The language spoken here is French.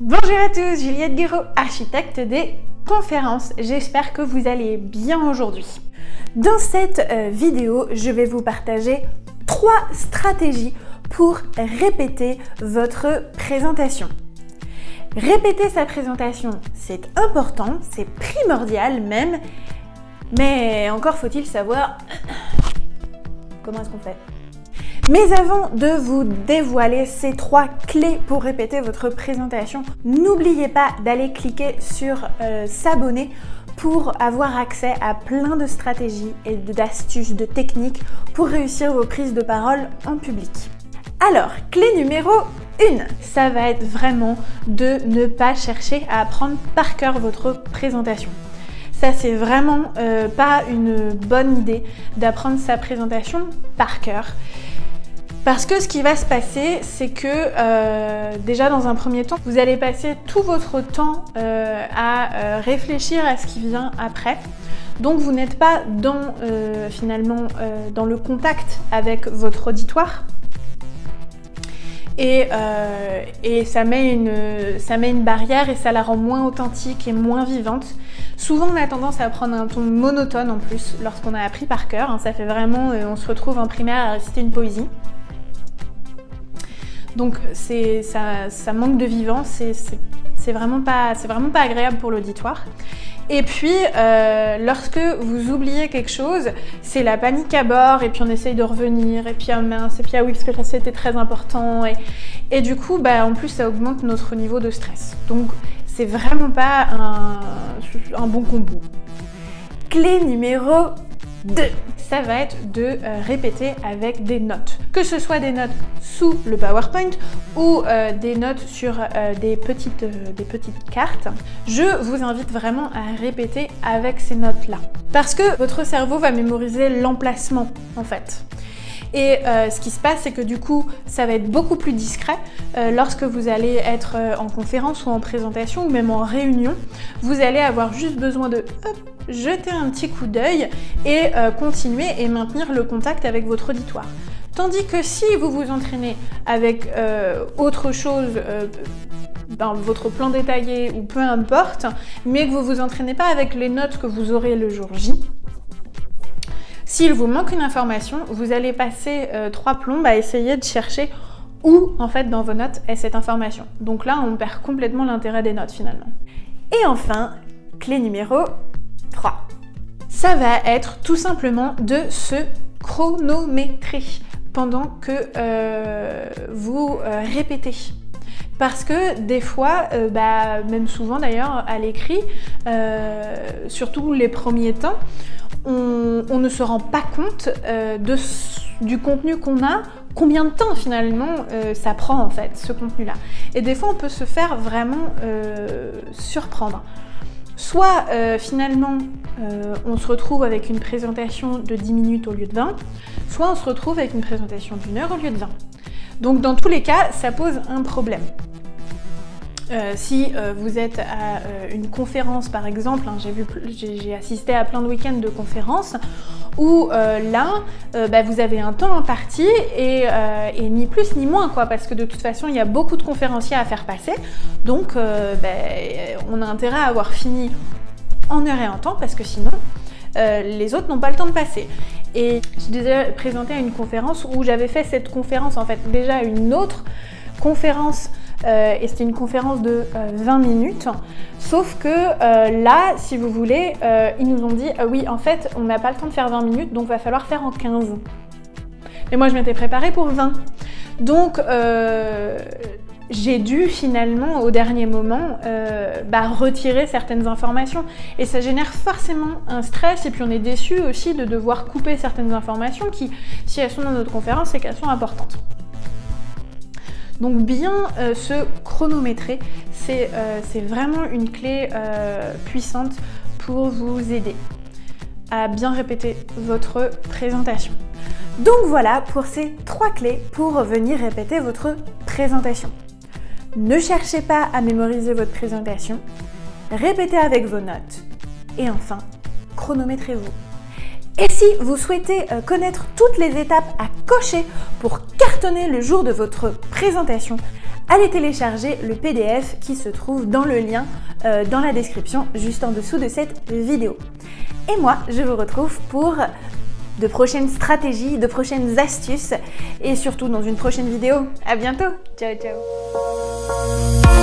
Bonjour à tous, Juliette Guéraud, architecte des conférences. J'espère que vous allez bien aujourd'hui. Dans cette vidéo, je vais vous partager 3 stratégies pour répéter votre présentation. Répéter sa présentation, c'est important, c'est primordial même, mais encore faut-il savoir comment est-ce qu'on fait. Mais avant de vous dévoiler ces 3 clés pour répéter votre présentation, n'oubliez pas d'aller cliquer sur s'abonner pour avoir accès à plein de stratégies et d'astuces, de techniques pour réussir vos prises de parole en public. Alors, clé numéro 1, ça va être vraiment de ne pas chercher à apprendre par cœur votre présentation. Ça, c'est vraiment pas une bonne idée d'apprendre sa présentation par cœur. Parce que ce qui va se passer, c'est que déjà dans un premier temps, vous allez passer tout votre temps à réfléchir à ce qui vient après. Donc vous n'êtes pas dans, finalement dans le contact avec votre auditoire. Et ça met une barrière et ça la rend moins authentique et moins vivante. Souvent on a tendance à prendre un ton monotone en plus lorsqu'on a appris par cœur. Hein, ça fait vraiment, on se retrouve en primaire à réciter une poésie. Donc ça manque de vivance, c'est vraiment pas agréable pour l'auditoire. Et puis lorsque vous oubliez quelque chose, c'est la panique à bord et puis on essaye de revenir et puis ah mince et puis ah oui parce que ça c'était très important et du coup en plus ça augmente notre niveau de stress. Donc c'est vraiment pas un bon combo. Clé numéro 2, ça va être de répéter avec des notes. Que ce soit des notes sous le PowerPoint ou des notes sur des petites cartes, je vous invite vraiment à répéter avec ces notes-là. Parce que votre cerveau va mémoriser l'emplacement en fait. Et ce qui se passe, c'est que du coup, ça va être beaucoup plus discret lorsque vous allez être en conférence ou en présentation ou même en réunion. Vous allez avoir juste besoin de jeter un petit coup d'œil et continuer et maintenir le contact avec votre auditoire. Tandis que si vous vous entraînez avec autre chose, votre plan détaillé ou peu importe, mais que vous vous entraînez pas avec les notes que vous aurez le jour J, s'il vous manque une information, vous allez passer 3 plombes à essayer de chercher où, en fait, dans vos notes est cette information. Donc là, on perd complètement l'intérêt des notes, finalement. Et enfin, clé numéro 3. Ça va être tout simplement de se chronométrer pendant que vous répétez. Parce que des fois, même souvent d'ailleurs à l'écrit, surtout les premiers temps, on ne se rend pas compte du contenu qu'on a, combien de temps finalement ça prend en fait ce contenu-là. Et des fois on peut se faire vraiment surprendre. Soit finalement on se retrouve avec une présentation de 10 minutes au lieu de 20, soit on se retrouve avec une présentation d'1 heure au lieu de 20. Donc dans tous les cas, ça pose un problème. Si vous êtes à une conférence par exemple, hein, j'ai assisté à plein de week-ends de conférences où là vous avez un temps imparti et ni plus ni moins quoi, parce que de toute façon il y a beaucoup de conférenciers à faire passer, donc on a intérêt à avoir fini en heure et en temps parce que sinon les autres n'ont pas le temps de passer. Et j'ai déjà présenté à une conférence où j'avais fait cette conférence en fait déjà à une autre conférence et c'était une conférence de 20 minutes, sauf que là, si vous voulez, ils nous ont dit oui, en fait, on n'a pas le temps de faire 20 minutes, donc va falloir faire en 15. Et moi, je m'étais préparée pour 20. Donc, j'ai dû finalement, au dernier moment, retirer certaines informations. Et ça génère forcément un stress, et puis on est déçu aussi de devoir couper certaines informations qui, si elles sont dans notre conférence, c'est qu'elles sont importantes. Donc bien se chronométrer, c'est vraiment une clé puissante pour vous aider à bien répéter votre présentation. Donc voilà pour ces 3 clés pour venir répéter votre présentation. Ne cherchez pas à mémoriser votre présentation, répétez avec vos notes et enfin, chronométrez-vous. Et si vous souhaitez connaître toutes les étapes à cocher pour cartonner le jour de votre présentation, allez télécharger le PDF qui se trouve dans le lien dans la description juste en dessous de cette vidéo. Et moi, je vous retrouve pour de prochaines stratégies, de prochaines astuces et surtout dans une prochaine vidéo. À bientôt. Ciao, ciao.